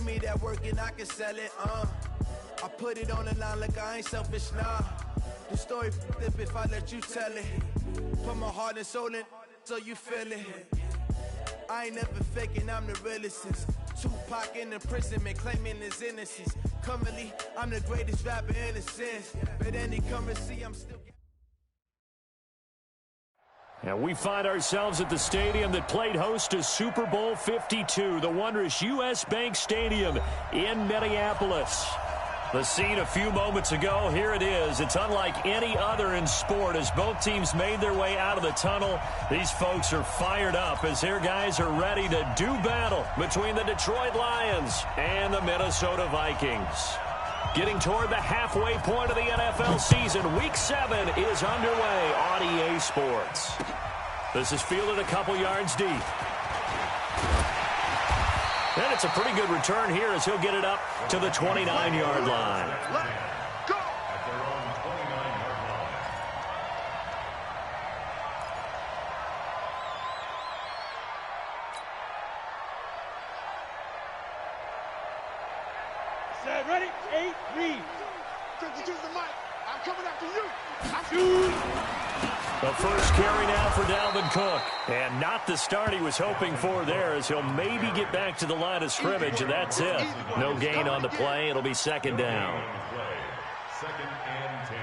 give me that work and I can sell it, I put it on the line like I ain't selfish, nah. The story flip if I let you tell it. Put my heart and soul in so you feel it. I ain't never faking, I'm the realest since Tupac in imprisonment, claiming his innocence. Currently, I'm the greatest rapper in a sense. But any currency, I'm still... And we find ourselves at the stadium that played host to Super Bowl 52, the wondrous U.S. Bank Stadium in Minneapolis. The scene a few moments ago, here it is. It's unlike any other in sport as both teams made their way out of the tunnel. These folks are fired up as their guys are ready to do battle between the Detroit Lions and the Minnesota Vikings. Getting toward the halfway point of the NFL season, Week 7 is underway on EA Sports. This is fielded a couple yards deep. And it's a pretty good return here as he'll get it up to the 29-yard line. Go! Set, ready? 8, read. Use the mic. I'm coming after you. The first carry now for Dalvin Cook. And not the start he was hoping for there as he'll maybe get back to the line of scrimmage, and that's it. No gain on the play. It'll be second down. Second and 10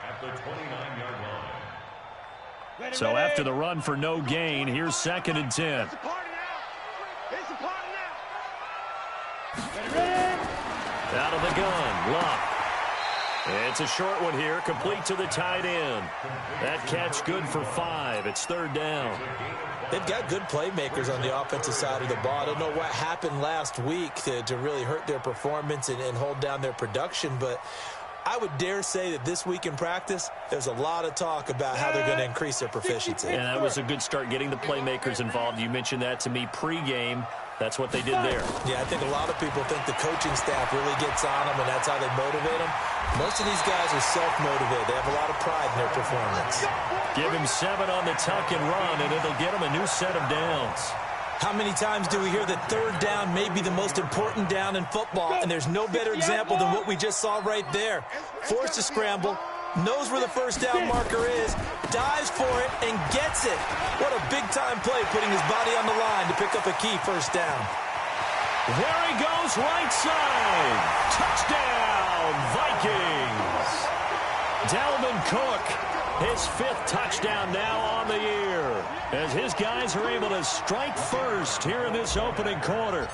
at the 29-yard line. So after the run for no gain, here's second and 10. It's a party now. It's a party now. Out of the gun, Luck. It's a short one here, complete to the tight end. That catch good for 5. It's third down. They've got good playmakers on the offensive side of the ball. I don't know what happened last week to really hurt their performance and hold down their production, but I would dare say that this week in practice, there's a lot of talk about how they're going to increase their proficiency. And that was a good start getting the playmakers involved. You mentioned that to me pregame. That's what they did there. Yeah, I think a lot of people think the coaching staff really gets on them, and that's how they motivate them. Most of these guys are self-motivated. They have a lot of pride in their performance. Give him 7 on the tuck and run, and it'll get him a new set of downs. How many times do we hear that third down may be the most important down in football, and there's no better example than what we just saw right there. Forced to scramble, knows where the first down marker is, dives for it, and gets it. What a big-time play, putting his body on the line to pick up a key first down. There he goes, right side. Touchdown, Vikings. Dalvin Cook, his 5th touchdown now on the year, as his guys are able to strike first here in this opening quarter.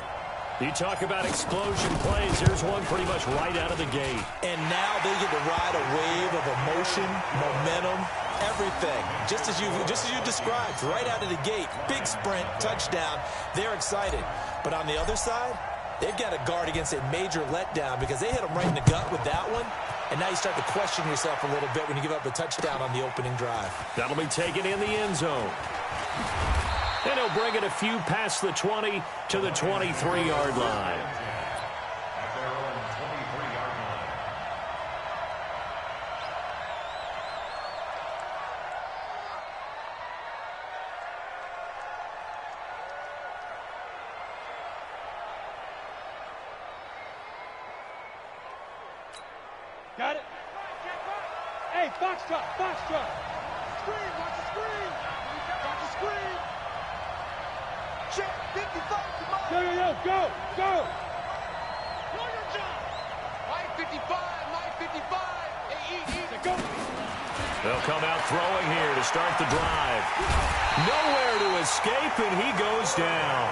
You talk about explosion plays. Here's one pretty much right out of the gate. And now they get to ride a wave of emotion, momentum, everything. Just as you described, right out of the gate. Big sprint, touchdown. They're excited. But on the other side, they've got to guard against a major letdown because they hit them right in the gut with that one. And now you start to question yourself a little bit when you give up a touchdown on the opening drive. That'll be taken in the end zone. And he'll bring it a few past the 20 to the 23-yard line. At their own 23-yard line. Got it? Hey, Foxtrot, Foxtrot. Screen, watch the screen. Watch the screen. Check, 55, come on. Go. Warrior jump. Mike 55, Mike 55. Hey, Go. They'll come out throwing here to start the drive. Nowhere to escape, and he goes down.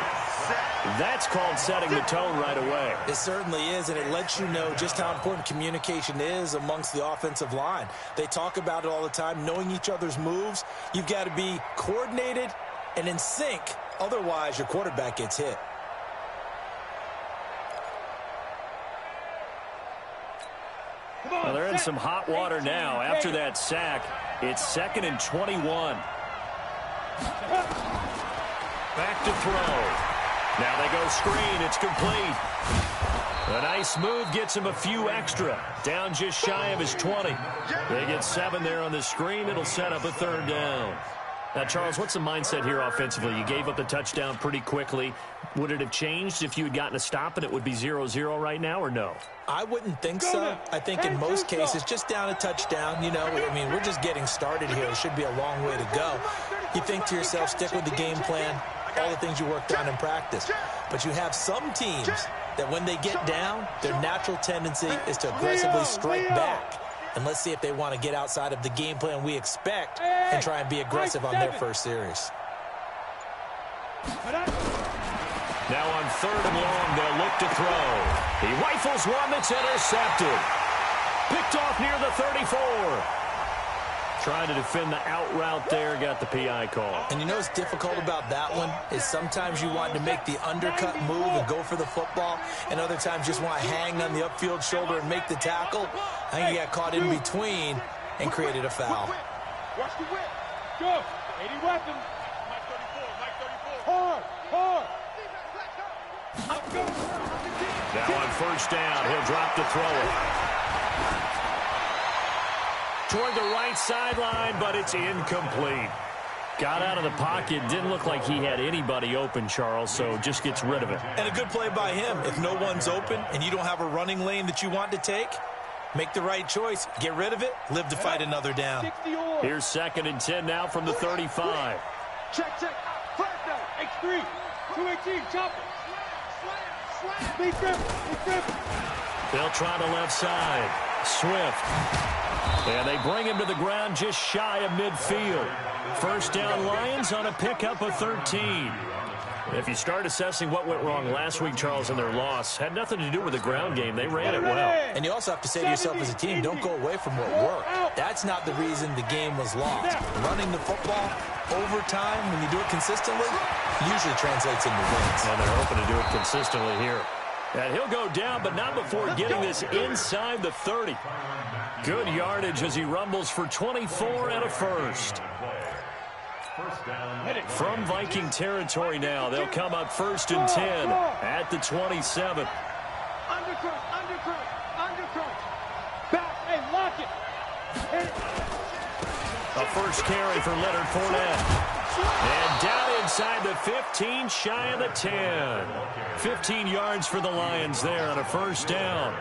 That's called setting the tone right away. It certainly is, and it lets you know just how important communication is amongst the offensive line. They talk about it all the time, knowing each other's moves. You've got to be coordinated and in sync. Otherwise, your quarterback gets hit. Well, they're in some hot water now. After that sack, it's 2nd and 21. Back to throw. Now they go screen. It's complete. A nice move gets him a few extra. Down just shy of his 20. They get 7 there on the screen. It'll set up a third down. Now, Charles, what's the mindset here offensively? You gave up the touchdown pretty quickly. Would it have changed if you had gotten a stop and it would be 0-0 right now, or no? I wouldn't think so. I think in most cases, just down a touchdown, you know, I mean, we're just getting started here. It should be a long way to go. You think to yourself, stick with the game plan, all the things you worked on in practice. But you have some teams that when they get down, their natural tendency is to aggressively strike back. And let's see if they want to get outside of the game plan we expect and try and be aggressive on their first series. Now on 3rd and long, they'll look to throw. He rifles one that's intercepted. Picked off near the 34. Trying to defend the out route there, got the PI call. And you know what's difficult about that one is sometimes you want to make the undercut move and go for the football, and other times just want to hang on the upfield shoulder and make the tackle. I think he got caught in between and created a foul. Watch the whip. Go. 80 weapons. Mike 34. Mike 34. Hard. Hard. Now on 1st down, he'll drop to throw it. Toward the right sideline, but it's incomplete. Got out of the pocket. Didn't look like he had anybody open, Charles, so just gets rid of it. And a good play by him. If no one's open and you don't have a running lane that you want to take, make the right choice. Get rid of it. Live to fight another down. Here's 2nd and 10 now from the 35. Check, check. Flag down. X3. 218. Chopper. Speed grip. They'll try the left side. Swift. And they bring him to the ground just shy of midfield. 1st down Lions on a pickup of 13. If you start assessing what went wrong last week, Charles, in their loss, had nothing to do with the ground game. They ran it well. And you also have to say to yourself as a team, don't go away from what worked. That's not the reason the game was lost. Running the football over time, when you do it consistently, usually translates into wins. And they're hoping to do it consistently here. And he'll go down, but not before getting this inside the 30. Good yardage as he rumbles for 24 and a first. From Viking territory now, they'll come up 1st and 10 at the 27. Undercrunch. Back, hey, lock it. A first carry for Leonard Fournette. And down inside the 15, shy of the 10. 15 yards for the Lions there on a 1st down.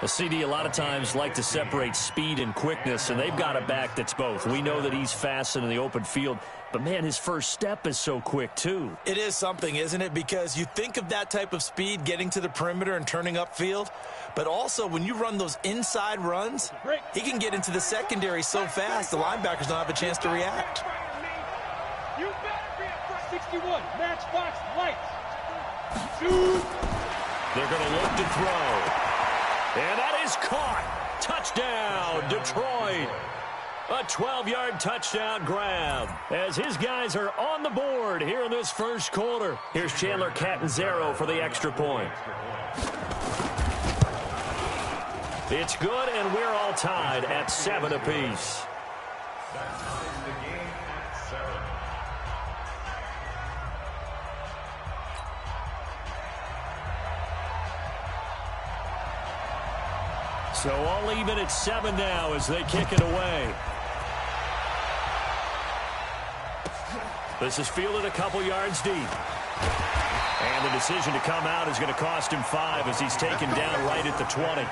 The CD a lot of times like to separate speed and quickness, and they've got a back that's both. We know that he's fast in the open field, but, man, his first step is so quick, too. It is something, isn't it? Because you think of that type of speed getting to the perimeter and turning upfield, but also when you run those inside runs, he can get into the secondary so fast the linebackers don't have a chance to react. 61, matchbox lights. Shoot. They're going to look to throw. And that is caught. Touchdown, Detroit. A 12-yard touchdown grab as his guys are on the board here in this 1st quarter. Here's Chandler Catanzaro for the extra point. It's good, and we're all tied at 7 apiece. So all even at 7 now as they kick it away. This is fielded a couple yards deep. And the decision to come out is going to cost him 5 as he's taken down right at the 20.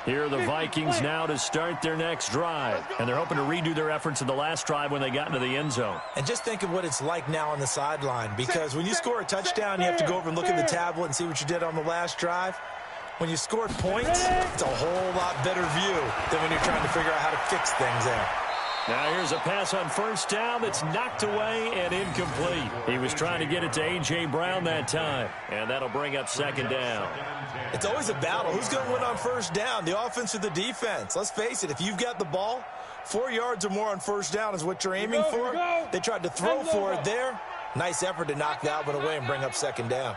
Here are the Vikings now to start their next drive. And they're hoping to redo their efforts in the last drive when they got into the end zone. And just think of what it's like now on the sideline, because when you score a touchdown, you have to go over and look at the tablet and see what you did on the last drive. When you scored points, it's a whole lot better view than when you're trying to figure out how to fix things there. Now here's a pass on 1st down that's knocked away and incomplete. He was trying to get it to A.J. Brown that time, and that'll bring up 2nd down. It's always a battle. Who's going to win on 1st down, the offense or the defense? Let's face it, if you've got the ball, 4 yards or more on 1st down is what you're aiming for. They tried to throw for it there. Nice effort to knock that one away and bring up 2nd down.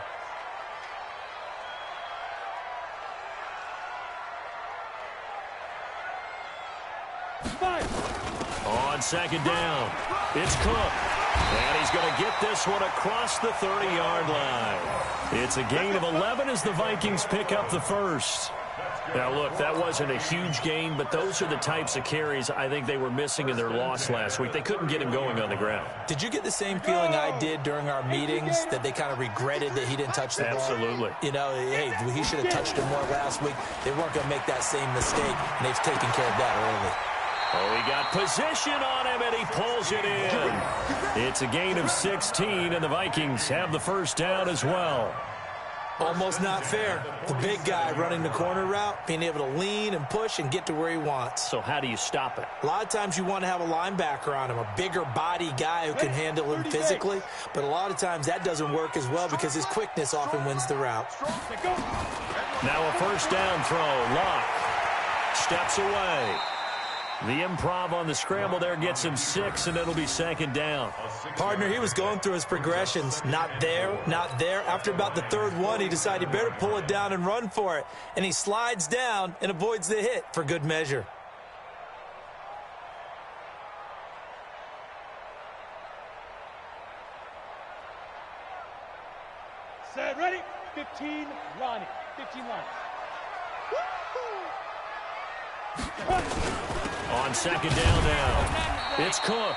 On 2nd down, it's Cook. And he's going to get this one across the 30-yard line. It's a gain of 11 as the Vikings pick up the first. Now, look, that wasn't a huge gain, but those are the types of carries I think they were missing in their loss last week. They couldn't get him going on the ground. Did you get the same feeling I did during our meetings, that they kind of regretted that he didn't touch the ball? Absolutely. You know, hey, he should have touched him more last week. They weren't going to make that same mistake, and they've taken care of that early. Oh, he got position on him, and he pulls it in. It's a gain of 16, and the Vikings have the first down as well. Almost not fair. The big guy running the corner route, being able to lean and push and get to where he wants. So how do you stop it? A lot of times you want to have a linebacker on him, a bigger body guy who can handle him physically, but a lot of times that doesn't work as well because his quickness often wins the route. Now a first down throw. Locke steps away. The improv on the scramble there gets him 6, and it'll be second down. Partner, he was going through his progressions. Not there, not there. After about the third one, he decided he better pull it down and run for it. And he slides down and avoids the hit for good measure. Set, ready? 15, Lonnie. 15, Lonnie. On second down now, it's Cook.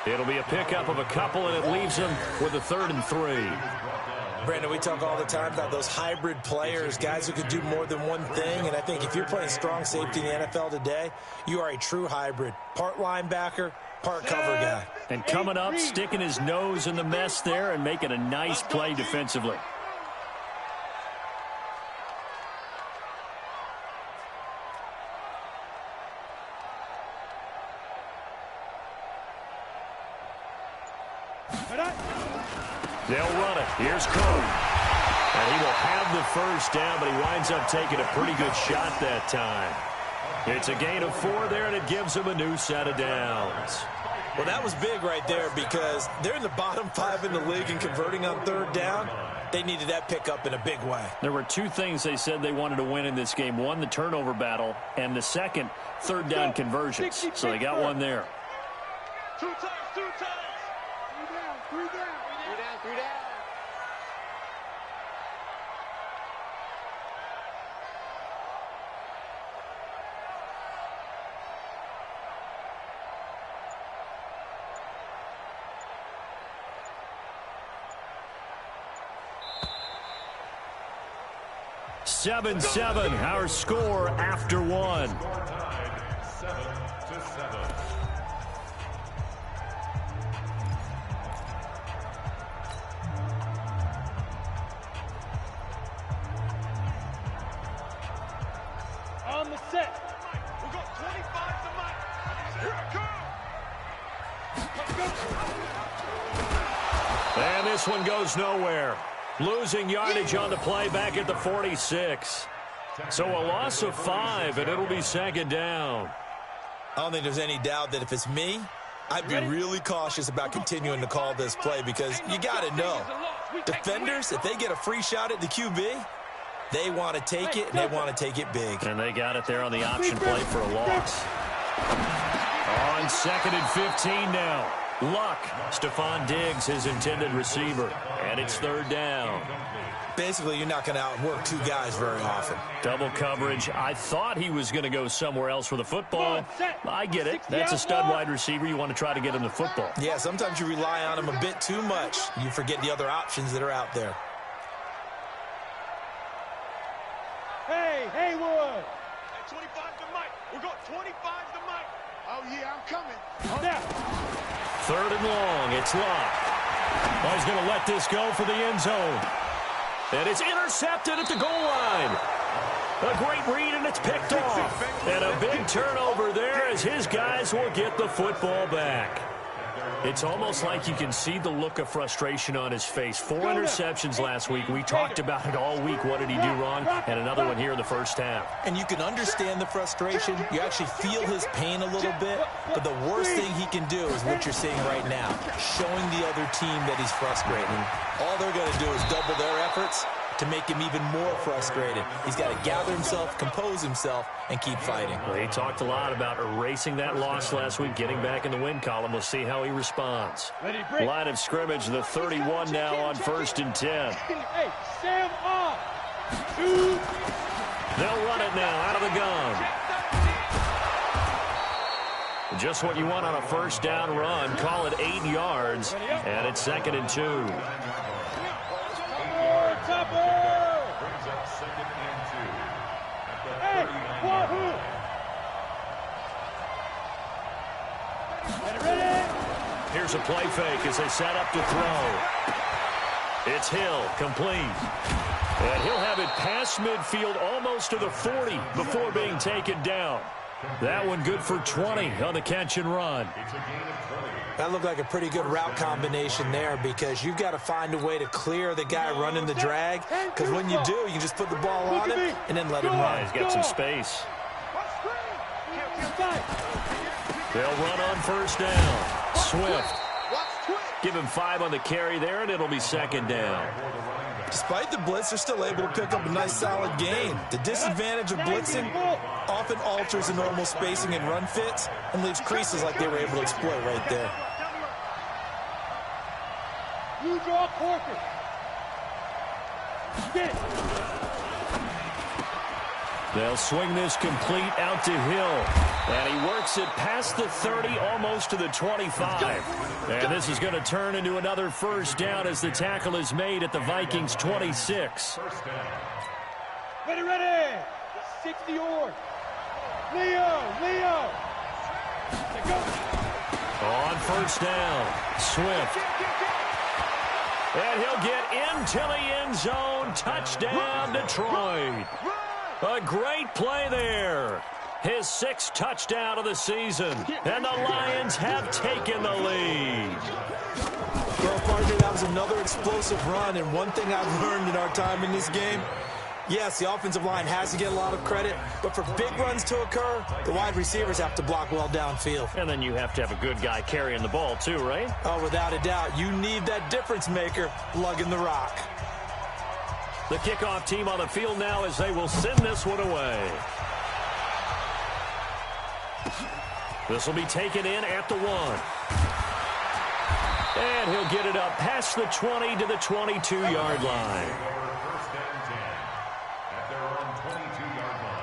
It'll be a pickup of a couple, and it leaves him with a 3rd and 3. Brandon, we talk all the time about those hybrid players, guys who can do more than one thing, and I think if you're playing strong safety in the NFL today, you are a true hybrid. Part linebacker, part cover guy. And coming up, sticking his nose in the mess there and making a nice play defensively. They'll run it. Here's Cook. And he will have the first down, but he winds up taking a pretty good shot that time. It's a gain of 4 there, and it gives him a new set of downs. Well, that was big right there because they're in the bottom 5 in the league and converting on 3rd down. They needed that pickup in a big way. There were 2 things they said they wanted to win in this game. One, the turnover battle, and the second, 3rd down conversions. So they got one there. 2 times, 2 times. 3 down, 3 down. 3 down, 3 down. Seven, our score after 1. 7-7. On the set. We got 25 to Mike. Here it comes. And this one goes nowhere. Losing yardage on the play back at the 46. So a loss of 5, and it'll be second down. I don't think there's any doubt that if it's me, I'd be really cautious about continuing to call this play because you got to know, defenders, if they get a free shot at the QB, they want to take it, and they want to take it big. And they got it there on the option play for a loss. On 2nd and 15 now. Luck. Stephon Diggs, his intended receiver. And it's 3rd down. Basically, you're not going to outwork 2 guys very often. Double coverage. I thought he was going to go somewhere else for the football. I get it. That's a stud wide receiver. You want to try to get him the football. Yeah, sometimes you rely on him a bit too much. You forget the other options that are out there. Hey, Haywood. Hey, 25 to Mike. We got 25 to Mike. Oh, yeah, I'm coming. Now. 3rd and long. It's Locke. Oh, he's going to let this go for the end zone. And it's intercepted at the goal line. A great read, and it's picked off. And a big turnover there as his guys will get the football back. It's almost like you can see the look of frustration on his face. 4 interceptions last week. We talked about it all week. What did he do wrong? And another one here in the first half. And you can understand the frustration. You actually feel his pain a little bit. But the worst thing he can do is what you're seeing right now, showing the other team that he's frustrated. All they're going to do is double their efforts to make him even more frustrated. He's got to gather himself, compose himself, and keep fighting. Well, he talked a lot about erasing that loss last week, getting back in the win column. We'll see how he responds. Line of scrimmage, the 31 now on 1st and 10. Hey, Sam off. 2. They'll run it now out of the gun. Just what you want on a first down run. Call it 8 yards, and it's 2nd and 2. Brings up 2nd and 2 at the 39-yard line. Here's a play fake as they set up to throw. It's Hill, complete. And he'll have it past midfield almost to the 40 before being taken down. That one good for 20 on the catch and run. That looked like a pretty good route combination there, because you've got to find a way to clear the guy running the drag, because when you do, you just put the ball on him and then let him run. He's got some space. They'll run on first down. Swift. Give him 5 on the carry there, and it'll be 2nd down. Despite the blitz, they're still able to pick up a nice, solid gain. The disadvantage of blitzing often alters the normal spacing and run fits and leaves creases like they were able to exploit right there. You draw Corker. Get it. They'll swing this complete out to Hill. And he works it past the 30, almost to the 25. And this is going to turn into another first down as the tackle is made at the Vikings' 26. Ready. 60 yards. Leo. Go. On first down, Swift. And he'll get into the end zone. Touchdown, Detroit. A great play there. His 6th touchdown of the season. And the Lions have taken the lead. Well, partner, that was another explosive run. And one thing I've learned in our time in this game, yes, the offensive line has to get a lot of credit, but for big runs to occur, the wide receivers have to block well downfield. And then you have to have a good guy carrying the ball too, right? Oh, without a doubt. You need that difference maker lugging the rock. The kickoff team on the field now as they will send this one away. This will be taken in at the 1. And he'll get it up past the 20 to the 22-yard line. First and 10 at their own 22-yard line.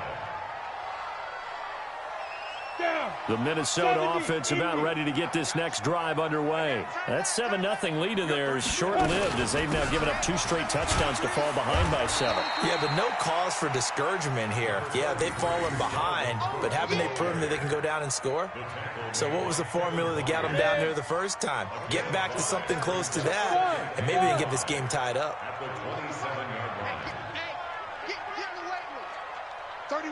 The Minnesota offense about ready to get this next drive underway. That 7-0 lead of theirs short-lived as they've now given up 2 straight touchdowns to fall behind by 7. Yeah, but no cause for discouragement here. Yeah, they've fallen behind, but haven't they proven that they can go down and score? So what was the formula that got them down there the first time? Get back to something close to that, and maybe they can get this game tied up. At the 27-yard line. Get in the weight room.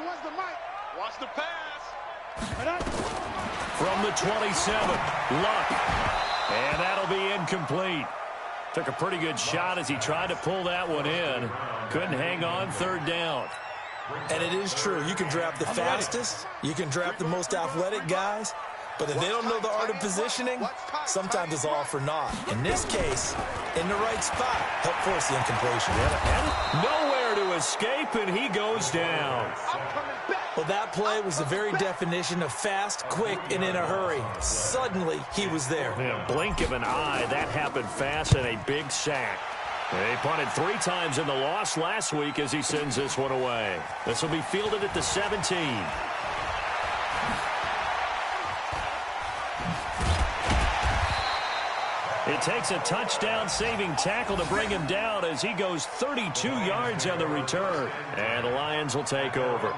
31's the mic. Watch the pass. From the 27, Luck. And that'll be incomplete. Took a pretty good shot as he tried to pull that one in. Couldn't hang on, 3rd down. And it is true. You can draft the fastest. You can draft the most athletic guys. But if they don't know the art of positioning, sometimes it's all for naught. In this case, in the right spot, help force the incompletion. Nowhere to escape, and he goes down. Well, that play was the very definition of fast, quick, and in a hurry. Suddenly, he was there. In a blink of an eye, that happened fast and a big sack. They punted 3 times in the loss last week as he sends this one away. This will be fielded at the 17. It takes a touchdown-saving tackle to bring him down as he goes 32 yards on the return. And the Lions will take over.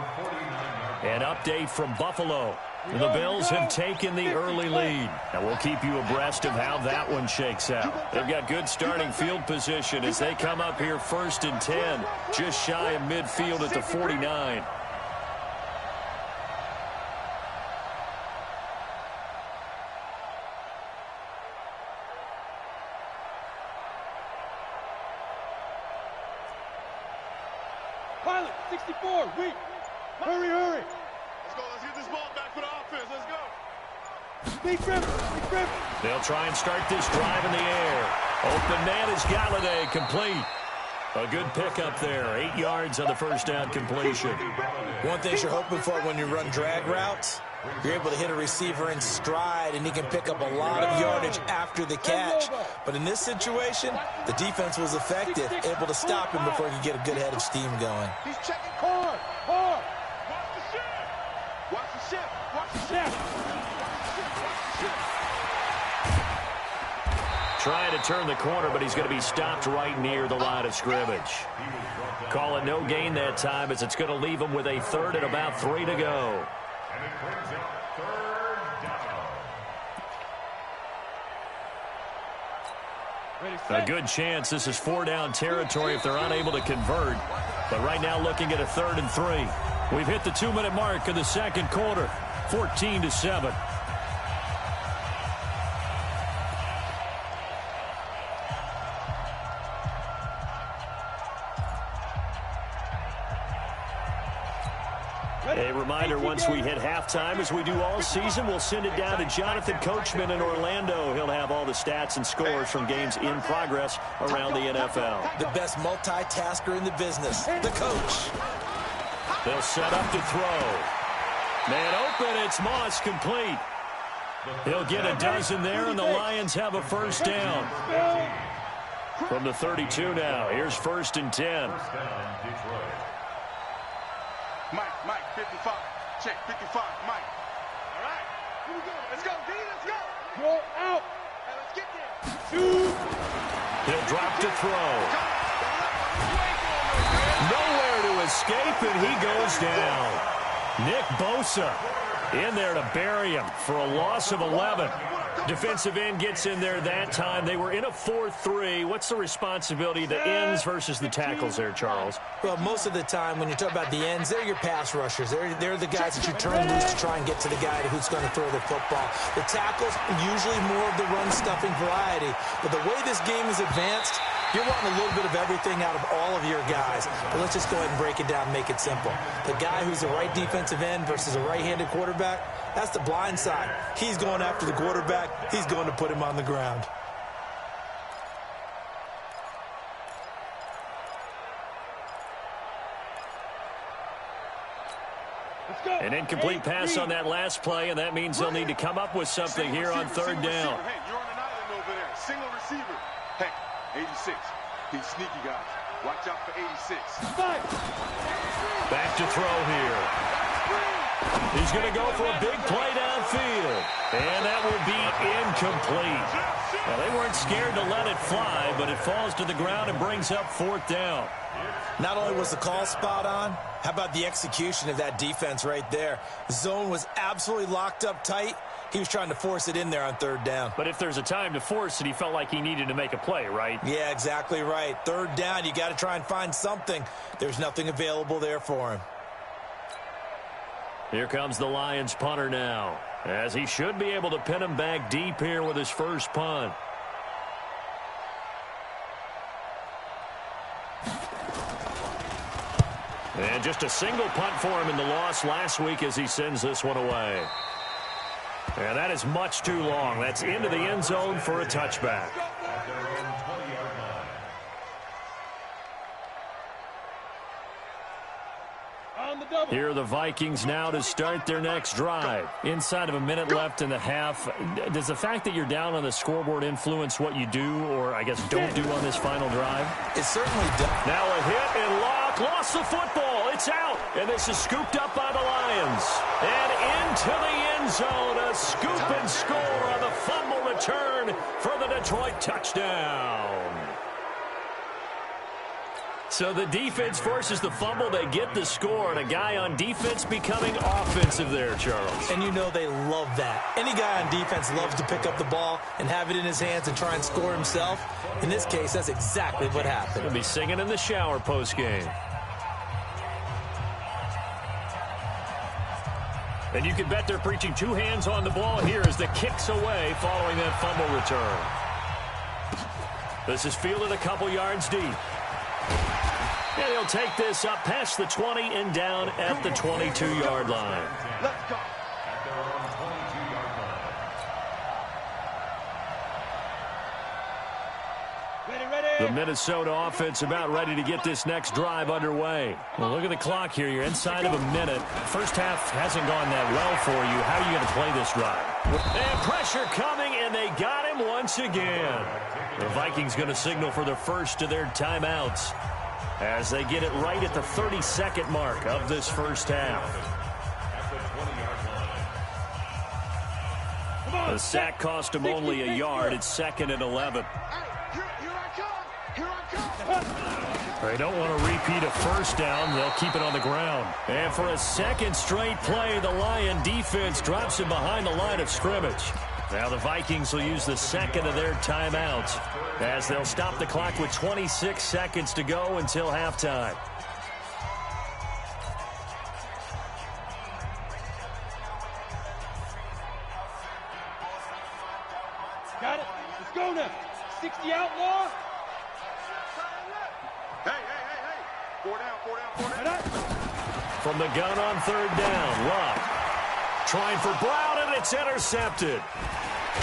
An update from Buffalo. The Bills have taken the early lead. And we'll keep you abreast of how that one shakes out. They've got good starting field position as they come up here 1st and 10, just shy of midfield at the 49. Pilot, 64, weak. Hurry. Let's go. Let's get this ball back for the offense. Let's go. Big Griffin. They'll try and start this drive in the air. Open man is Galladay, complete. A good pickup there. 8 yards on the first down completion. One thing you're hoping for when you run drag routes, you're able to hit a receiver in stride, and he can pick up a lot of yardage after the catch. But in this situation, the defense was effective, able to stop him before he could get a good head of steam going. He's checking hard. Trying to turn the corner, but he's going to be stopped right near the line of scrimmage. Call it no gain that time, as it's going to leave him with a third and about 3 to go. And it brings up third down. A good chance this is 4-down territory if they're unable to convert. But right now looking at a 3rd and 3. We've hit the 2-minute mark in the second quarter, 14-7. A reminder, once we hit halftime, as we do all season, we'll send it down to Jonathan Coachman in Orlando. He'll have all the stats and scores from games in progress around the NFL. The best multitasker in the business, the coach. They'll set up to throw. Man open, it's Moss, complete. He'll get a dozen there, and the Lions have a first down. From the 32 now, here's 1st and 10. Mike, 55. Check, 55, Mike. All right, here we go. Let's go, D, let's go. Go out. Hey, let's get there. He'll drop to throw. Nowhere to escape, and he goes down. Nick Bosa in there to bury him for a loss of 11. Defensive end gets in there that time. They were in a 4-3. What's the responsibility of the ends versus the tackles there, Charles? Well, most of the time when you talk about the ends, they're your pass rushers. They're the guys that you turn loose to try and get to the guy who's going to throw the football. The tackles, usually more of the run-stuffing variety. But the way this game is advanced, you're wanting a little bit of everything out of all of your guys. But let's just go ahead and break it down and make it simple. The guy who's the right defensive end versus a right-handed quarterback, that's the blind side. He's going after the quarterback. He's going to put him on the ground. An incomplete pass on that last play, and that means they'll need to come up with something here on 3rd down. Hey, you're on an island over there. Single receiver. Hey, 86. He's sneaky, guys. Watch out for 86. Back to throw here. He's going to go for a big play downfield, and that will be incomplete. Now, they weren't scared to let it fly, but it falls to the ground and brings up 4th down. Not only was the call spot on, how about the execution of that defense right there? The zone was absolutely locked up tight. He was trying to force it in there on 3rd down. But if there's a time to force it, he felt like he needed to make a play, right? Yeah, exactly right. 3rd down, you got to try and find something. There's nothing available there for him. Here comes the Lions punter now, as he should be able to pin him back deep here with his first punt. And just a single punt for him in the loss last week as he sends this one away. And that is much too long. That's into the end zone for a touchback. Here are the Vikings now to start their next drive. Inside of a minute left in the half. Does the fact that you're down on the scoreboard influence what you do, or I guess don't do on this final drive? It certainly does. Now a hit and Locke lost the football. It's out, and this is scooped up by the Lions. And into the end zone, a scoop and score on the fumble return for the Detroit touchdown. So the defense forces the fumble, they get the score, and a guy on defense becoming offensive there, Charles. And you know they love that. Any guy on defense loves to pick up the ball and have it in his hands and try and score himself. In this case, that's exactly what happened. He'll be singing in the shower post-game. And you can bet they're preaching 2 hands on the ball here as the kick's away following that fumble return. This is fielded a couple yards deep. And he'll take this up past the 20 and down at the 22-yard line. Let's go. At their own 22-yard line. The Minnesota offense about ready to get this next drive underway. Well, look at the clock here. You're inside of a minute. First half hasn't gone that well for you. How are you going to play this drive? And pressure coming, and they got him once again. The Vikings going to signal for the first of their timeouts as they get it right at the 32nd mark of this first half. At the 20-yard line. The sack cost him only a yard. It's 2nd and 11. They don't want to repeat a first down. They'll keep it on the ground. And for a second straight play, the Lion defense drops him behind the line of scrimmage. Now the Vikings will use the second of their timeouts as they'll stop the clock with 26 seconds to go until halftime. Got it. Let's go now. 60 outlaw. Hey. 4 down. From the gun on 3rd down, Love trying for Brown, and it's intercepted.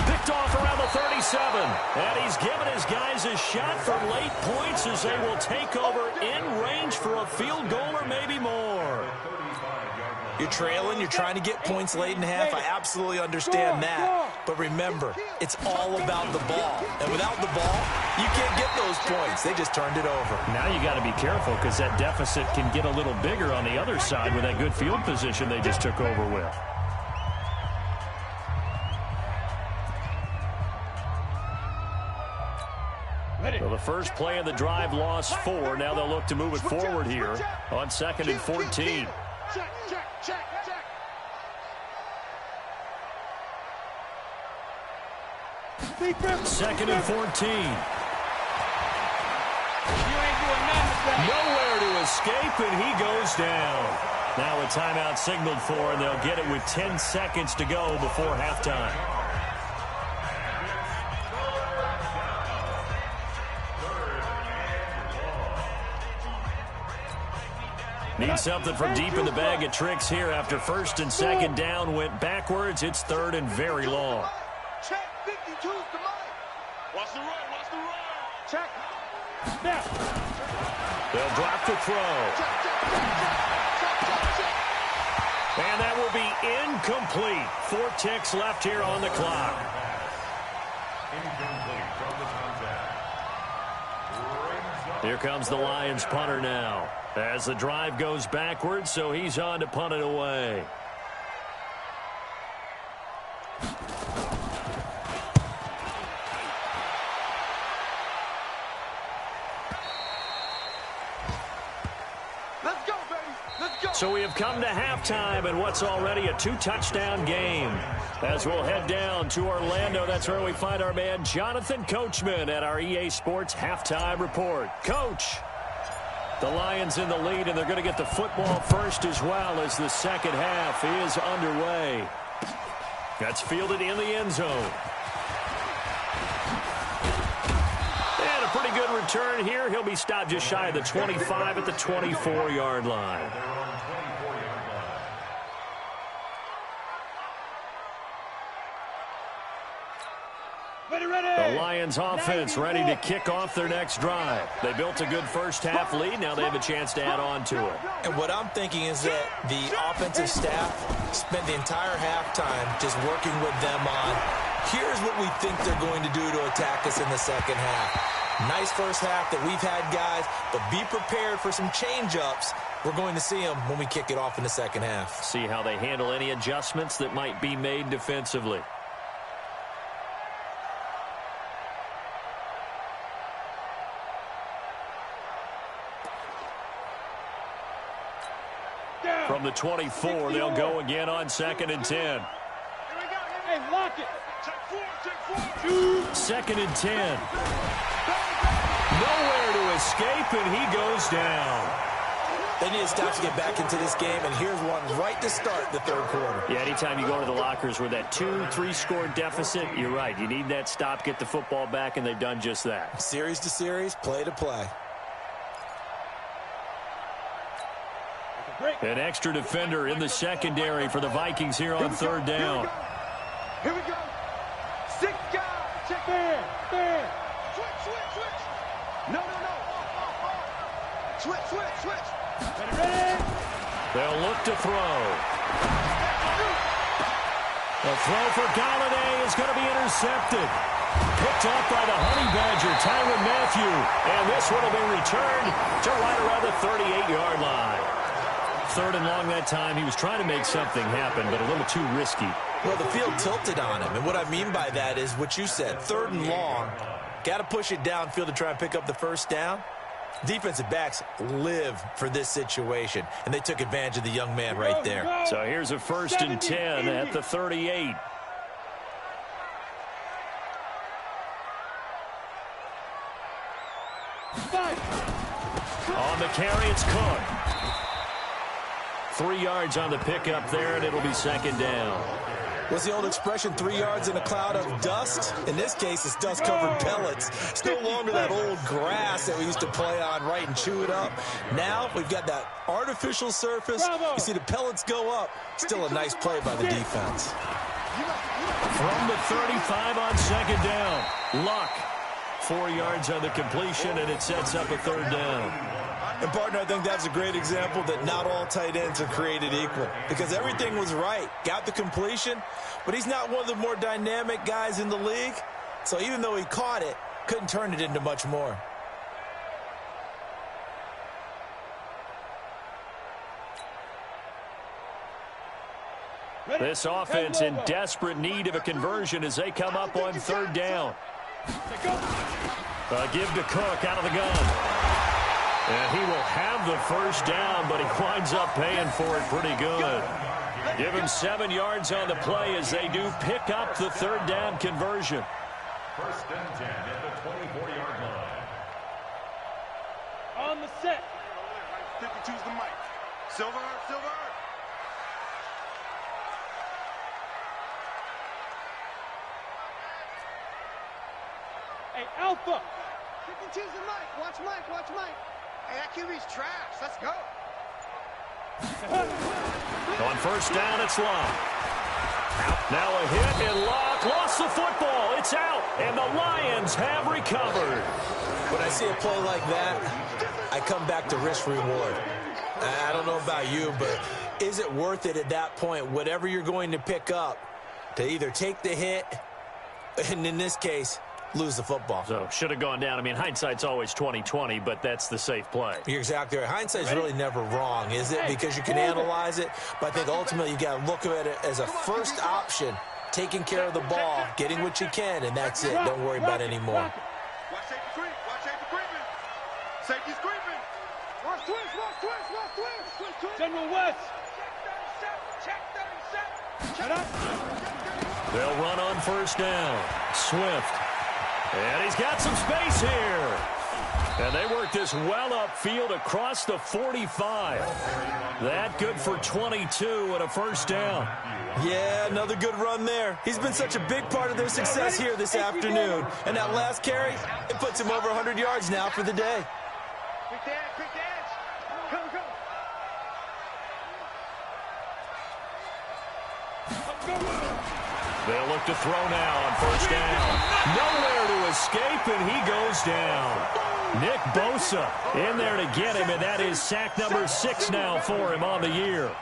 Picked off around the 37. And he's given his guys a shot for late points as they will take over in range for a field goal or maybe more. You're trailing, you're trying to get points late in half. I absolutely understand that. But remember, it's all about the ball. And without the ball, you can't get those points. They just turned it over. Now you got to be careful because that deficit can get a little bigger on the other side with that good field position they just took over with. So the first play of the drive lost 4. Now they'll look to move it forward here on 2nd and 14. Check. 2nd and 14. You ain't doing nothing. Nowhere to escape, and he goes down. Now a timeout signaled for, and they'll get it with 10 seconds to go before halftime. Need something from deep in the bag of tricks here after 1st and 2nd down went backwards. It's 3rd and very long. Check. 52's the money. Watch the run. Check. Now. They'll drop the throw. And that will be incomplete. 4 ticks left here on the clock. Incomplete from the contact. Here comes the Lions punter now as the drive goes backwards, so he's on to punt it away. Let's go, baby. Let's go. So we have come to halftime in what's already a 2-touchdown game. As we'll head down to Orlando, that's where we find our man Jonathan Coachman at our EA Sports Halftime Report. Coach, the Lions in the lead, and they're going to get the football first as well as the second half is underway. That's fielded in the end zone. And a pretty good return here. He'll be stopped just shy of the 25 at the 24-yard line. The Lions offense ready to kick off their next drive. They built a good first half lead. Now they have a chance to add on to it. And what I'm thinking is that the offensive staff spent the entire halftime just working with them on, here's what we think they're going to do to attack us in the second half. Nice first half that we've had, guys, but be prepared for some change-ups. We're going to see them when we kick it off in the second half. See how they handle any adjustments that might be made defensively. From the 24, they'll go again on 2nd and 10. Hey, lock it. Check 4. 2nd and 10. Nowhere to escape, and he goes down. They need to stop to get back into this game, and here's one right to start the third quarter. Yeah, anytime you go to the lockers with that 2-3 score deficit, you're right. You need that stop, get the football back, and they've done just that. Series to series, play to play. An extra defender in the secondary for the Vikings here on 3rd down. Here we go. 6 guys. Check there. Switch. No. Switch. Ready. They'll look to throw. The throw for Galladay is going to be intercepted. Picked off by the Honey Badger, Tyrann Mathieu. And this one will be returned to right around the 38-yard line. 3rd and long that time. He was trying to make something happen, but a little too risky. Well, the field tilted on him, and what I mean by that is what you said, 3rd and long. Got to push it downfield to try and pick up the first down. Defensive backs live for this situation, and they took advantage of the young man right there. So here's a 1st and 10 at the 38. On the carry, it's Cook. 3 yards on the pickup there, and it'll be 2nd down. What's the old expression, 3 yards in a cloud of dust? In this case, it's dust-covered pellets. It's no longer that old grass that we used to play on, right, and chew it up. Now we've got that artificial surface. You see the pellets go up. Still a nice play by the defense. From the 35 on 2nd down, Luck. 4 yards on the completion, and it sets up a 3rd down. And, partner, I think that's a great example that not all tight ends are created equal, because everything was right. Got the completion, but he's not one of the more dynamic guys in the league. So even though he caught it, couldn't turn it into much more. This offense in desperate need of a conversion as they come up on 3rd down. Give to Cook out of the gun. And he will have the first down, but he winds up paying for it pretty good. Give him 7 yards on the play as they do pick up the 3rd down conversion. 1st and 10 at the 24-yard line. On the set. 52's the mic. Silver. Hey, Alpha. 52's the mic. Watch Mike. Hey, that QB's trash. Let's go. On 1st down, it's Luck. Now a hit, and Luck lost the football. It's out, and the Lions have recovered. When I see a play like that, I come back to risk-reward. I don't know about you, but is it worth it at that point, whatever you're going to pick up, to either take the hit, and in this case, lose the football? So should have gone down. I mean, hindsight's always 20/20, but that's the safe play. You're exactly right. Hindsight's really never wrong, is it? Because you can analyze it, but I think ultimately you got to look at it as a first option, taking care of the ball, getting what you can, and that's it. Don't worry about it anymore. Watch safety creep. Watch safety creeping. Safety's creeping. Watch twist. General West. Check 37. Shut up. They'll run on 1st down. Swift. And he's got some space here. And they work this well upfield across the 45. That good for 22 and a 1st down. Yeah, another good run there. He's been such a big part of their success here this afternoon. And that last carry, it puts him over 100 yards now for the day. Quick dance. Go. They'll look to throw now on 1st down. Nowhere to escape, and he goes down. Nick Bosa in there to get him, and that is sack number 6 now for him on the year.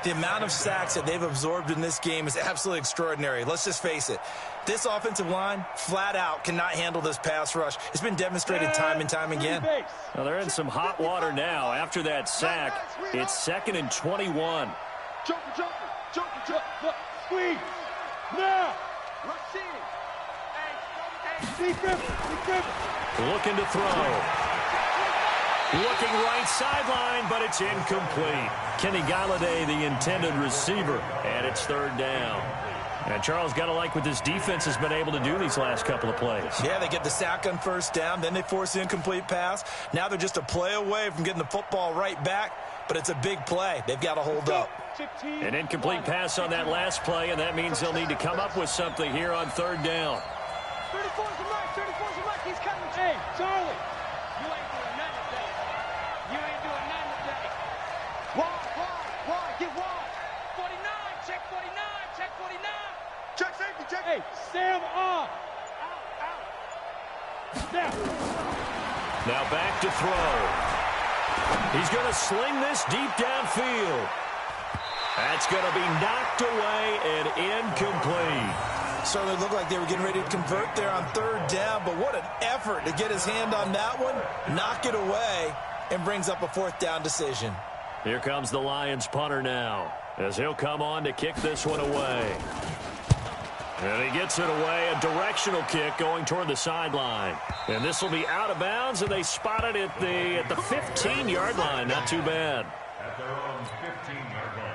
The amount of sacks that they've absorbed in this game is absolutely extraordinary. Let's just face it. This offensive line, flat out, cannot handle this pass rush. It's been demonstrated time and time again. Well, they're in some hot water now. After that sack, it's 2nd and 21. Joker. Squeeze. Now. Rush in. Defense. Looking to throw. Looking right sideline, but it's incomplete. Kenny Galladay, the intended receiver, and it's 3rd down. And Charles, got to like what this defense has been able to do these last couple of plays. Yeah, they get the sack on 1st down, then they force the incomplete pass. Now they're just a play away from getting the football right back, but it's a big play. They've got to hold up. An incomplete pass on that last play, and that means they'll need to come up with something here on 3rd down. 34's the mic. He's coming. Hey, Charlie. You ain't doing nothing today. Why? Get wide. 49. Check 49. Check safety. Check. Hey, Sam off. Now back to throw. He's going to sling this deep downfield. That's going to be knocked away and incomplete. Certainly looked like they were getting ready to convert there on 3rd down, but what an effort to get his hand on that one, knock it away, and brings up a 4th down decision. Here comes the Lions punter now, as he'll come on to kick this one away. And he gets it away, a directional kick going toward the sideline. And this will be out of bounds, and they spot it at the 15-yard line. Not too bad. At their own 15-yard line.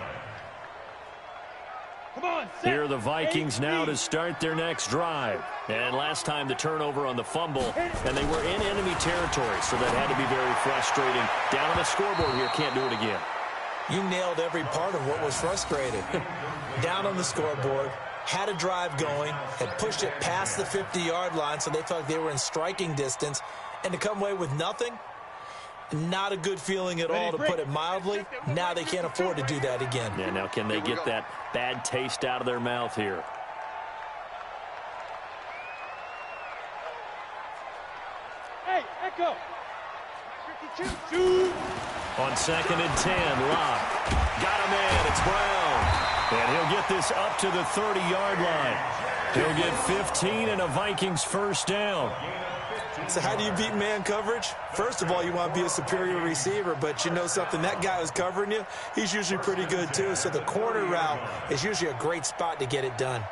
Come on, Here are the Vikings now to start their next drive. And last time the turnover on the fumble, and they were in enemy territory, so that had to be very frustrating. Down on the scoreboard here, can't do it again. You nailed every part of what was frustrating. Down on the scoreboard, had a drive going, had pushed it past the 50-yard line, so they thought they were in striking distance, and to come away with nothing, not a good feeling at all, to put it mildly. Now they can't afford to do that again. Yeah, now can they get that bad taste out of their mouth here? Hey, Echo. 52. On 2nd and 10, Locke. Got him in. It's Brown. And he'll get this up to the 30-yard line. He'll get 15 and a Vikings first down. So how do you beat man coverage? First of all, you want to be a superior receiver, but you know something, that guy who's covering you, he's usually pretty good too. So the corner route is usually a great spot to get it done.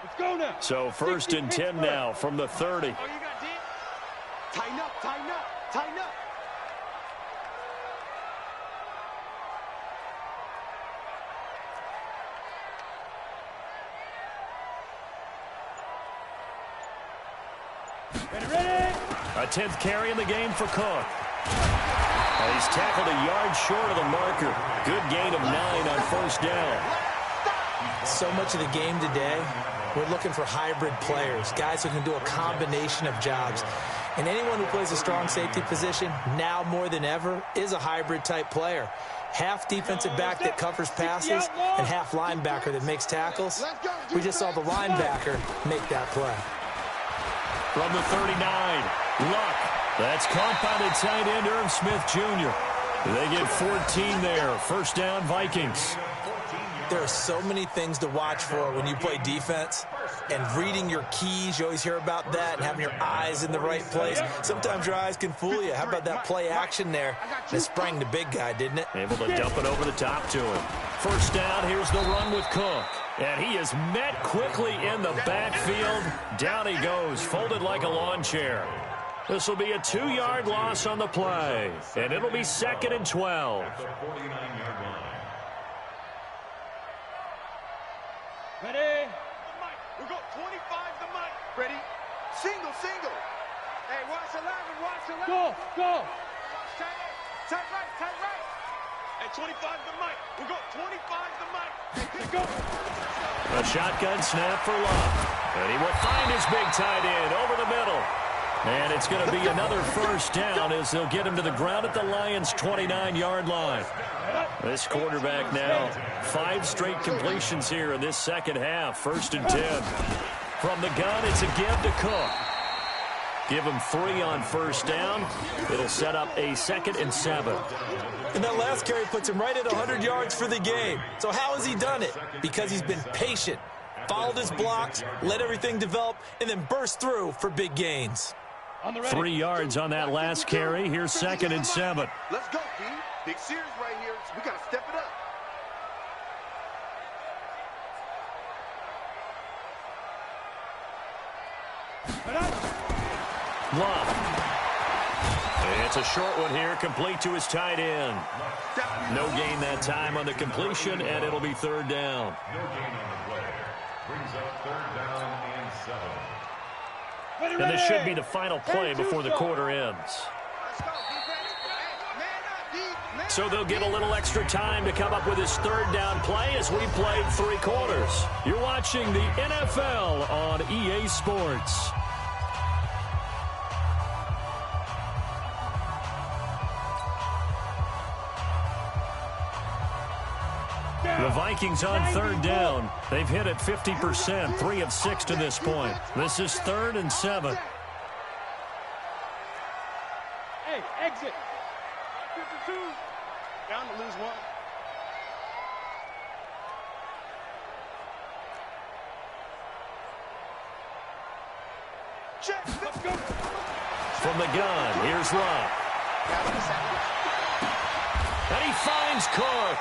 Let's go now. So 1st and 10 now from the 30. Oh, you got deep. Tighten up, tighten up, tighten up. Ready? A 10th carry in the game for Cook. He's tackled a yard short of the marker. Good gain of 9 on first down. So much of the game today, we're looking for hybrid players, guys who can do a combination of jobs. And anyone who plays a strong safety position, now more than ever, is a hybrid-type player. Half defensive back that covers passes and half linebacker that makes tackles. We just saw the linebacker make that play. From the 39, Luck. That's caught by the tight end, Irv Smith Jr. They get 14 there. First down, Vikings. There are so many things to watch for when you play defense. And reading your keys, you always hear about that, and having your eyes in the right place. Sometimes your eyes can fool you. How about that play action there? That sprang the big guy, didn't it? Able to dump it over the top to him. First down, here's the run with Cook. And he is met quickly in the backfield. Down he goes, folded like a lawn chair. This will be a 2-yard loss on the play. And it'll be 2nd and 12. The 49-yard line. Ready? We go 25 to Mike. Ready? Single, single. Hey, watch 11, watch 11. Go, go. Watch tight end. Tight right, tight right. Hey, 25 to Mike. We go 25 to Mike. Let's go. A shotgun snap for Love. And he will find his big tight end over the middle. And it's going to be another first down as they'll get him to the ground at the Lions' 29-yard line. This quarterback now, 5 straight completions here in this second half. 1st and 10. From the gun, it's a give to Cook. Give him 3 on first down. It'll set up a 2nd and 7. And that last carry puts him right at 100 yards for the game. So how has he done it? Because he's been patient, followed his blocks, let everything develop, and then burst through for big gains. 3 yards on that last carry. Here's 2nd and 7. Let's go, P. Big series right here. We got to step it up. Love. It's a short one here, complete to his tight end. No gain that time on the completion, and it'll be 3rd down. No gain on the play. Brings up 3rd down and 7. And this should be the final play before the quarter ends. Let's go, defense. Hey, man up, D. Man So they'll up, get a D. little extra time to come up with his 3rd down play as we played 3 quarters. You're watching the NFL on EA Sports. The Vikings on 3rd down. They've hit it 50%, 3 of 6 to this point. This is 3rd and 7. Hey, exit. 52. Down to lose 1. Check. Let's go. From the gun, here's Love. And he finds Cook.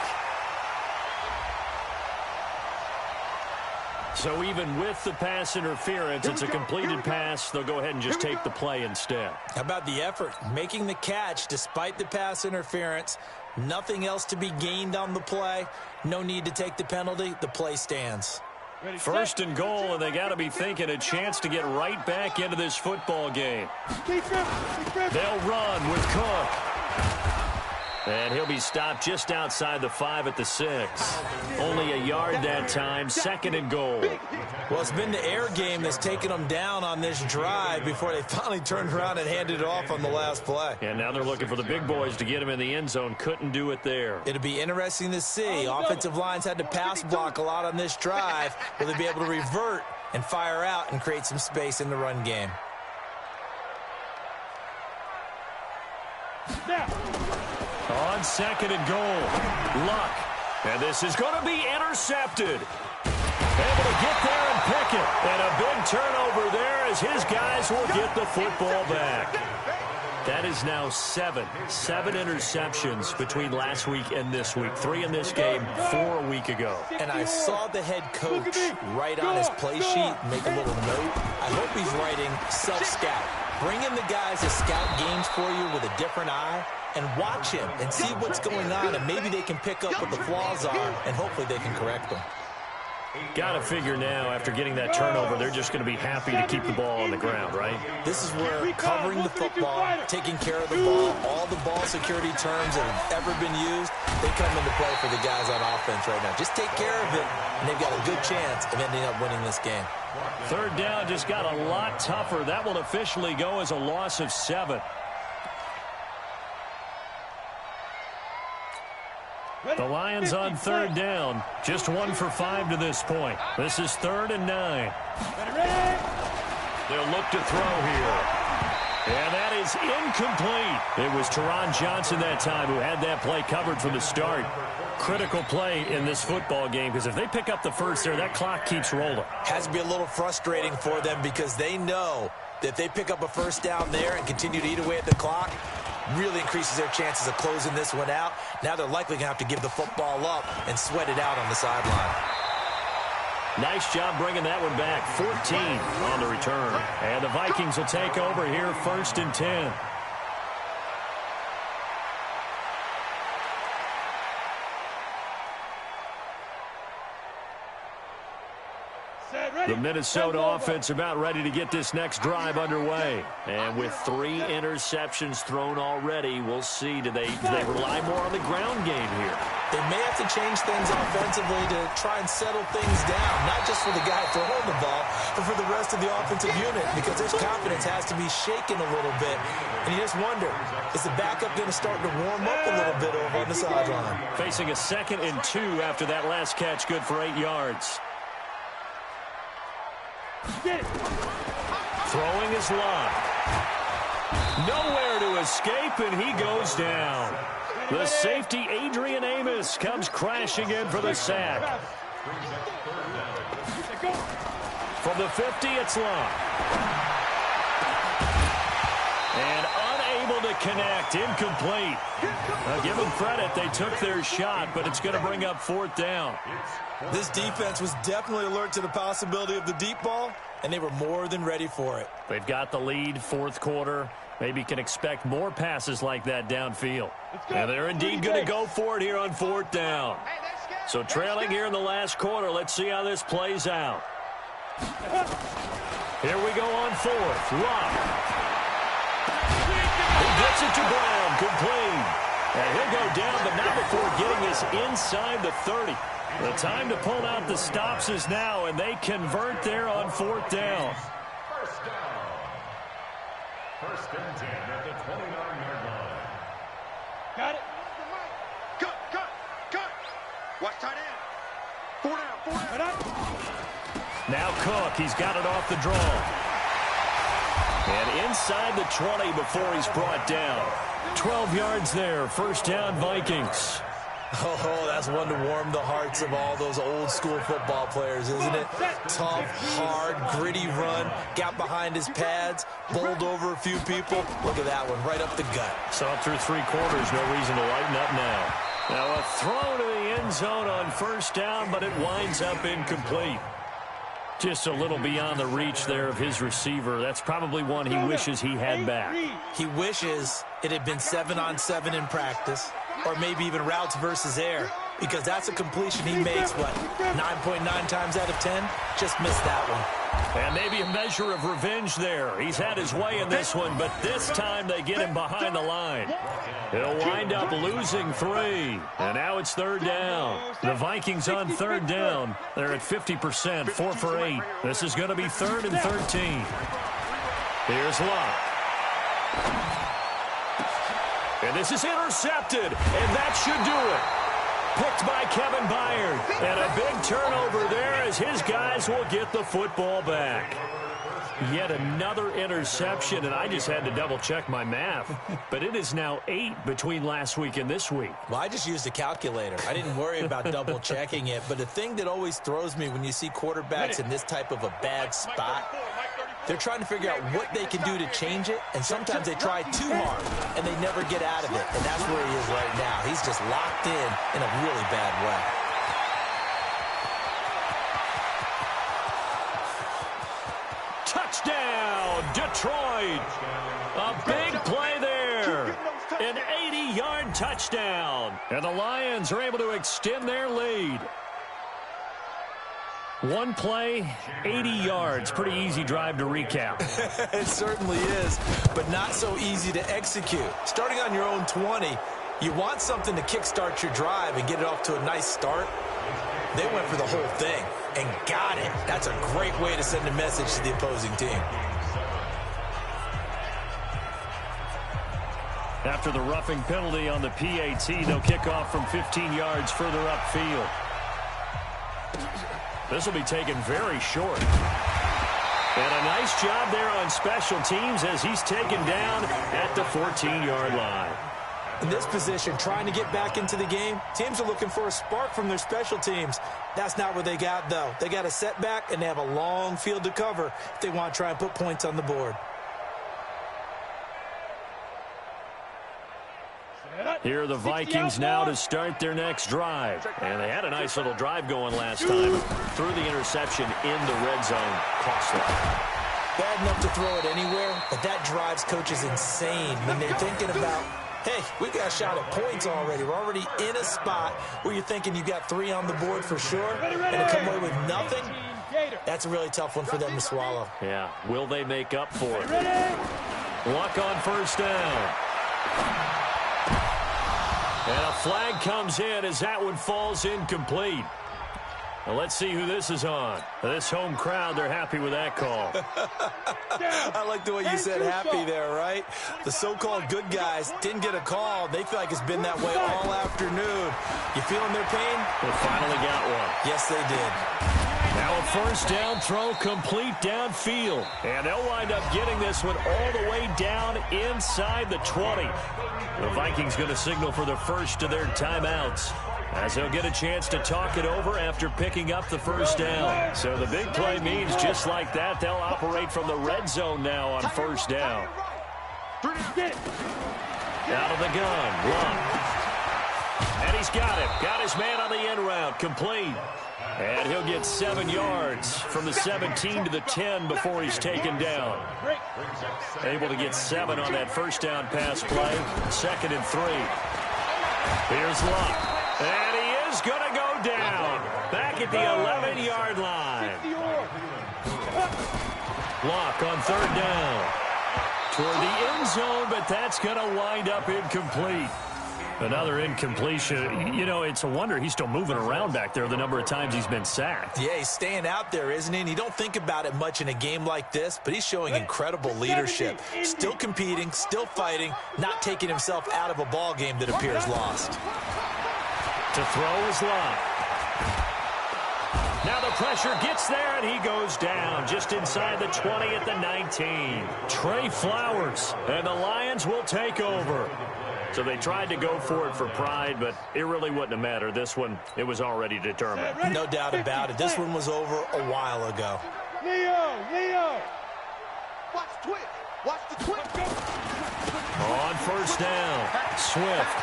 So even with the pass interference, it's a completed pass. They'll go ahead and just take the play instead. How about the effort? Making the catch despite the pass interference. Nothing else to be gained on the play. No need to take the penalty. The play stands. First and goal, and they got to be thinking a chance to get right back into this football game. They'll run with Cook. And he'll be stopped just outside the 5 at the 6. Only a yard that time, second and goal. Well, it's been the air game that's taken them down on this drive before they finally turned around and handed it off on the last play. And now they're looking for the big boys to get him in the end zone. Couldn't do it there. It'll be interesting to see. Offensive lines had to pass block a lot on this drive. Will they be able to revert and fire out and create some space in the run game? On second and goal, Luck. And this is going to be intercepted. Able to get there and pick it. And a big turnover there as his guys will get the football back. That is now 7 interceptions between last week and this week. 3 in this game, 4 a week ago. And I saw the head coach write on his play sheet, make a little note. I hope he's writing self-scout. Bring in the guys to scout games for you with a different eye and watch him and see what's going on, and maybe they can pick up what the flaws are, and hopefully they can correct them. Got to figure now, after getting that turnover, they're just going to be happy to keep the ball on the ground, right? This is where covering the football, taking care of the ball, all the ball security terms that have ever been used, they come into play for the guys on offense right now. Just take care of it, and they've got a good chance of ending up winning this game. Third down just got a lot tougher. That will officially go as a loss of 7. The Lions on third down. Just 1 for 5 to this point. This is 3rd and 9. They'll look to throw here. And that is incomplete. It was Teron Johnson that time who had that play covered from the start. Critical play in this football game, because if they pick up the first there, that clock keeps rolling. Has to be a little frustrating for them because they know that if they pick up a first down there and continue to eat away at the clock, really increases their chances of closing this one out. Now they're likely going to have to give the football up and sweat it out on the sideline. Nice job bringing that one back. 14 on the return. And the Vikings will take over here, 1st and 10. The Minnesota offense about ready to get this next drive underway. And with 3 interceptions thrown already, we'll see. Do they rely more on the ground game here? They may have to change things offensively to try and settle things down, not just for the guy throwing the ball, but for the rest of the offensive unit, because his confidence has to be shaken a little bit. And you just wonder, is the backup going to start to warm up a little bit over on the sideline? Facing a 2nd and 2 after that last catch, good for 8 yards. Throwing his line. Nowhere to escape, and he goes down. The safety, Adrian Amos, comes crashing in for the sack. From the 50, it's Long. And unable to connect, incomplete. Now, give them credit, they took their shot, but it's going to bring up 4th down. This defense was definitely alert to the possibility of the deep ball, and they were more than ready for it. They've got the lead, 4th quarter. Maybe can expect more passes like that downfield. And they're indeed going to go for it here on 4th down. So trailing here in the last quarter, let's see how this plays out. Here we go on 4th. Luck. He gets it to Brown, complete. And he'll go down, but not before getting us inside the 30. The time to pull out the stops is now, and they convert there on 4th down. First down. 1st and 10 at the 29-yard line. Got it. Cut. Watch tight end. 4 down. Now Cook, he's got it off the draw. And inside the 20 before he's brought down. 12 yards there, 1st down Vikings. Oh, that's one to warm the hearts of all those old-school football players, isn't it? Tough, hard, gritty run, got behind his pads, bowled over a few people. Look at that one, right up the gut. Saw it through 3 quarters, no reason to lighten up now. Now a throw to the end zone on first down, but it winds up incomplete. Just a little beyond the reach there of his receiver. That's probably one he wishes he had back. He wishes it had been 7-on-7 in practice, or maybe even routes versus air, because that's a completion he makes, what, 9.9 times out of 10? Just missed that one. And maybe a measure of revenge there. He's had his way in this one, but this time they get him behind the line. He'll wind up losing 3. And now it's third down. The Vikings on third down. They're at 50%, 4 for 8. This is going to be 3rd and 13. Here's Locke. And this is intercepted, and that should do it. Picked by Kevin Byard. And a big turnover there as his guys will get the football back. Yet another interception, and I just had to double-check my math. But it is now 8 between last week and this week. Well, I just used a calculator. I didn't worry about double-checking it. But the thing that always throws me when you see quarterbacks in this type of a bad spot, they're trying to figure out what they can do to change it, and sometimes they try too hard, and they never get out of it. And that's where he is right now. He's just locked in a really bad way. Touchdown, Detroit. A big play there. An 80-yard touchdown. And the Lions are able to extend their lead. One play, 80 yards. Pretty easy drive to recap. It certainly is, but not so easy to execute. Starting on your own 20, you want something to kickstart your drive and get it off to a nice start. They went for the whole thing and got it. That's a great way to send a message to the opposing team. After the roughing penalty on the PAT, they'll kick off from 15 yards further upfield. This will be taken very short. And a nice job there on special teams as he's taken down at the 14-yard line. In this position, trying to get back into the game, teams are looking for a spark from their special teams. That's not what they got, though. They got a setback, and they have a long field to cover if they want to try and put points on the board. Here are the Vikings now to start their next drive. And they had a nice little drive going last time. Threw the interception in the red zone. Costly. Bad enough to throw it anywhere, but that drives coaches insane when they're thinking about, hey, we got a shot at points already. We're already in a spot where you're thinking you got 3 on the board for sure, and to come away with nothing, that's a really tough one for them to swallow. Yeah, will they make up for it? Luck on first down. And a flag comes in as that one falls incomplete. Now let's see who this is on. This home crowd, they're happy with that call. I like the way you said happy there, right? The so-called good guys didn't get a call. They feel like it's been that way all afternoon. You feeling their pain? They finally got one. Yes, they did. Now a first down throw complete downfield. And they'll wind up getting this one all the way down inside the 20. The Vikings going to signal for the first of their timeouts, as they'll get a chance to talk it over after picking up the first down. So the big play means just like that, they'll operate from the red zone now on first down. Out of the gun, Locke. And he's got it. Got his man on the end route, complete. And he'll get 7 yards from the 17 to the 10 before he's taken down. Able to get 7 on that first down pass play. 2nd and 3. Here's Locke. And he is going to go down. Back at the 11-yard line. Locke on 3rd down. Toward the end zone, but that's going to wind up incomplete. Another incompletion. You know, it's a wonder he's still moving around back there the number of times he's been sacked. Yeah, he's staying out there, isn't he? And you don't think about it much in a game like this, but he's showing incredible leadership. Still competing, still fighting, not taking himself out of a ball game that appears lost. To throw is Locke. Now the pressure gets there, and he goes down just inside the 20 at the 19. Trey Flowers, and the Lions will take over. So they tried to go for it for pride, but it really wouldn't have mattered. This one, it was already determined. No doubt about it. This one was over a while ago. Leo! Watch the twitch! Watch the twitch! On first down, Swift.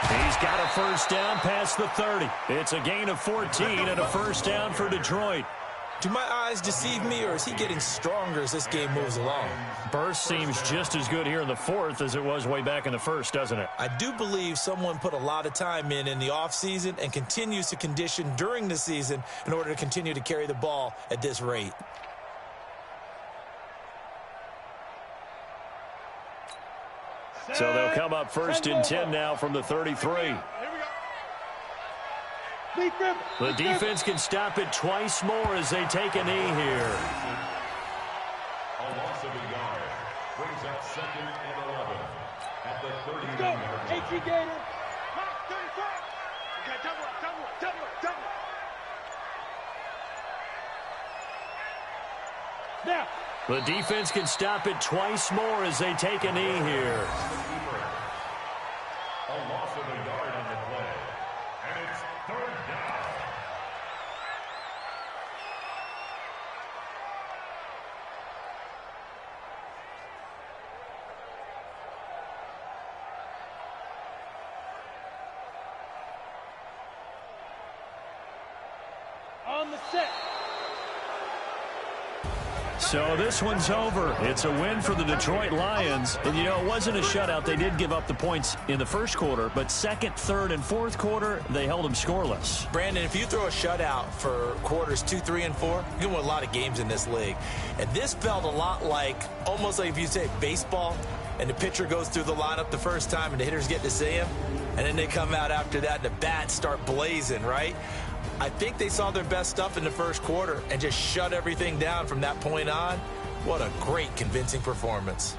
He's got a first down past the 30. It's a gain of 14 and a first down for Detroit. Do my eyes deceive me, or is he getting stronger as this game moves along? Burst seems just as good here in the fourth as it was way back in the first, doesn't it? I do believe someone put a lot of time in the offseason and continues to condition during the season in order to continue to carry the ball at this rate. So they'll come up first and 10 now from the 33. The defense can stop it twice more as they take a knee here. A loss of a yard brings up 2nd and 11 at the 39-yard line. Gator. Okay, double up. Now. The defense can stop it twice more as they take a knee here. A loss of a yard on the play. And it's 3rd down. On the set. So this one's over. It's a win for the Detroit Lions. And, you know, it wasn't a shutout. They did give up the points in the first quarter, but second, third, and fourth quarter, they held them scoreless. Brandon, if you throw a shutout for quarters 2, 3, and 4, you can win a lot of games in this league. And this felt a lot like, almost like if you say baseball, and the pitcher goes through the lineup the first time and the hitters get to see him, and then they come out after that and the bats start blazing, right? I think they saw their best stuff in the first quarter and just shut everything down from that point on. What a great, convincing performance.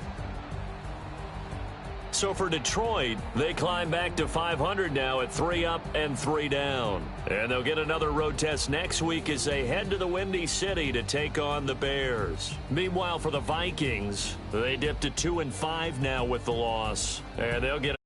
So for Detroit, they climb back to 500 now at 3 up and 3 down. And they'll get another road test next week as they head to the Windy City to take on the Bears. Meanwhile, for the Vikings, they dipped to 2-5 now with the loss. And they'll get